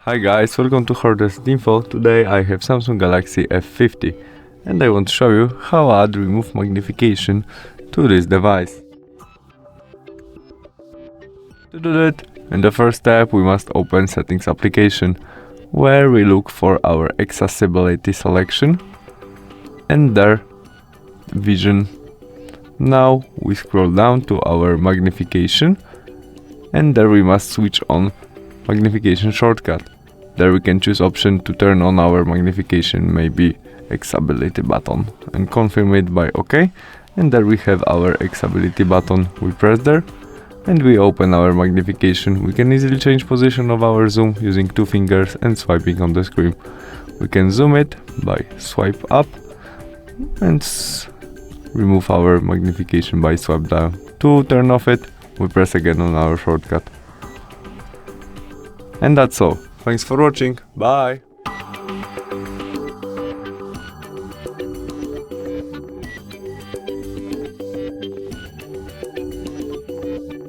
Hi guys, welcome to HardReset.Info. Today I have Samsung Galaxy F15 and I want to show you how I add remove magnification to this device. To do that, in the first step we must open Settings application, where we look for our accessibility selection and there vision. Now we scroll down to our magnification and there we must switch on magnification shortcut. There we can choose option to turn on our magnification, maybe accessibility button, and confirm it by OK. And there we have our accessibility button. We press there and we open our magnification. We can easily change position of our zoom using two fingers and swiping on the screen. We can zoom it by swipe up and remove our magnification by swipe down. To turn off it, we press again on our shortcut. And that's all. Thanks for watching. Bye.